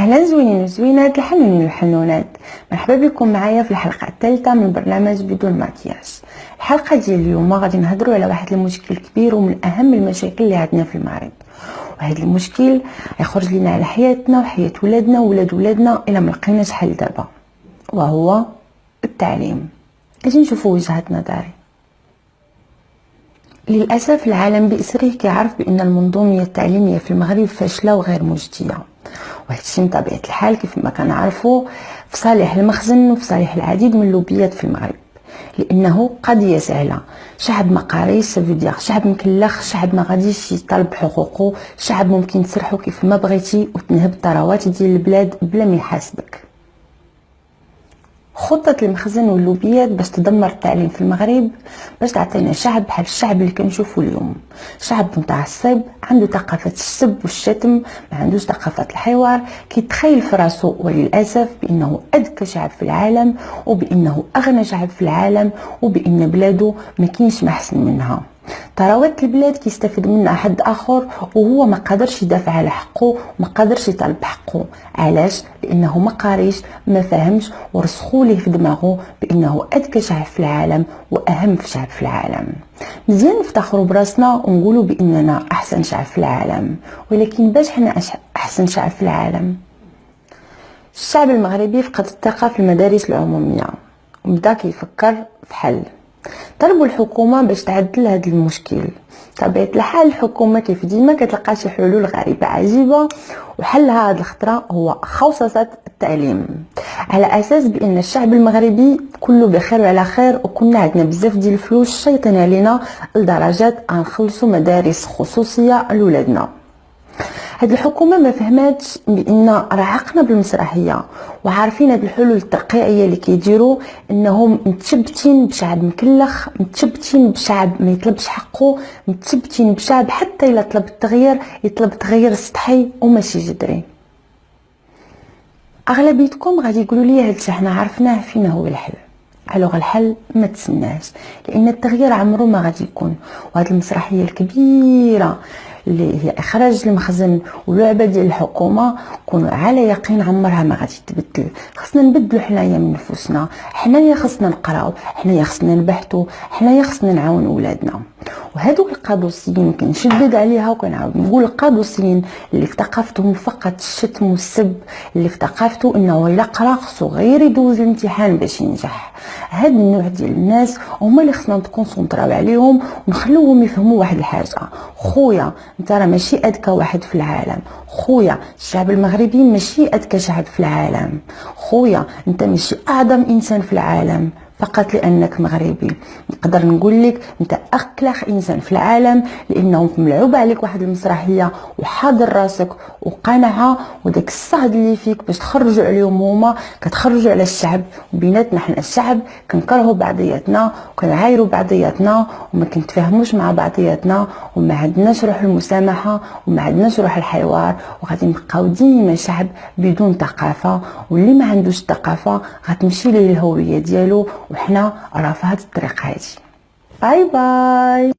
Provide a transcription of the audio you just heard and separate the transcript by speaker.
Speaker 1: اهلا زوينين وزوينات الحنون والحنونات، مرحبا بكم معايا في الحلقه الثالثه من برنامج بدون مكياج. الحلقه ديال اليوم غادي نهضروا على واحد المشكل كبير ومن اهم المشاكل اللي عندنا في المغرب، وهذا المشكل يخرج لنا على حياتنا وحياه ولادنا وولاد ولادنا الا ما لقيناش حل دابا، وهو التعليم. اجي نشوفوا وجهه نظري. للاسف العالم باسره كيعرف بان المنظومه التعليميه في المغرب فاشله وغير مجديه، وهذا الشيء من طبيعه الحال كيف ما كنعرفوا في صالح المخزن وفي صالح العديد من اللوبيات في المغرب، لانه قضيه سهله. شعب ما قاريش سافودير شعب مكلخ، شعب ما غاديش يطالب بحقوقه، شعب ممكن تسرحو كيف ما بغيتي وتنهب الثروات ديال البلاد بلا ما يحاسبك. خطة المخزن واللوبيات باش تدمر التعليم في المغرب، باش تعطينا شعب بحال الشعب اللي كنشوفو اليوم، شعب متعصب عنده ثقافة السب والشتم، ما عندوش ثقافة الحوار، كيتخيل في راسو وللاسف بانه اذكى شعب في العالم وبانه اغنى شعب في العالم وبان بلادو ما كاينش ما احسن منها. ثروات البلاد كيستافد منها حد اخر وهو ما قادرش يدافع على حقه، ما قادرش يطالب بحقه. علاش؟ لانه ما قاريش، ما فهمش، ورسخوا ليه في دماغه بانه اذكى شعب في العالم واهم في شعب في العالم. مزيان نفتخروا براسنا ونقولوا باننا احسن شعب في العالم، ولكن باش حنا احسن شعب في العالم؟ الشعب المغربي فقد الثقه في المدارس العموميه وبدا كيفكر في حل. طلبوا الحكومه باش تعدل هذا المشكل. طبيعه الحال الحكومه كيف ديما كتلقى شي حلول غريبه عجيبه، وحلها هذه الخطره هو خوصصه التعليم، على اساس بان الشعب المغربي كله بخير وعلى خير، وكنا عندنا بزاف ديال الفلوس شيطين علينا لدرجات غنخلصوا مدارس خصوصيه لولادنا. هاد الحكومه ما فهماتش بان راه عقنا بالمسرحيه، وعارفين هاد الحلول الترقيعيه اللي كيديروا انهم متشبتين بشعب مكلخ، متشبتين بشعب ما يطلبش حقه، متشبتين بشعب حتى الا طلب التغيير يطلب تغيير سطحي وماشي جذري. اغلبيتكم غادي يقولوا لي هادشي حنا عرفناه، فين هو الحل؟ الوغ الحل ما تسناش، لان التغيير عمره ما غادي يكون، وهاد المسرحيه الكبيره اللي هي اخراج المخزن ولعبه ديال الحكومه كونوا على يقين عمرها ما غادي تبدل. خصنا نبدلوا حنايا من نفوسنا، حنايا خصنا نقراو، حنايا خصنا نبحثوا، حنايا خصنا نعاونوا ولادنا. وهذوك القادوسيين كنشدد عليها وكنعاود نقول القادوسيين اللي في ثقافتهم فقط الشتم والسب، اللي في ثقافته انه الا قرا خصو غير يدوز الامتحان باش ينجح. هاد النوع ديال الناس هما اللي خصنا نكونسونطراو عليهم ونخلوهم يفهموا واحد الحاجه. خويا انت راه ماشي اذكى واحد في العالم، خويا الشعب المغربي ماشي اذكى شعب في العالم، خويا انت ماشي اعظم انسان في العالم فقط لانك مغربي. نقدر نقول لك انت اكلخ انسان في العالم، لانه ملعوب عليك واحد المسرحيه وحاضر راسك وقنعه، وداك الصهد اللي فيك باش تخرجوا عليهم هما كتخرجوا على الشعب. وبيناتنا حنا الشعب كنكرهوا بعضياتنا وكنعايروا بعضياتنا وما كنتفاهموش مع بعضياتنا وما عندناش روح المسامحه وما عندناش روح الحوار، وغادي نبقاو ديما شعب بدون ثقافه، واللي ما عندوش ثقافه غتمشي ليه الهويه ديالو، وحنا راه في هذه الطريق هذه. باي باي.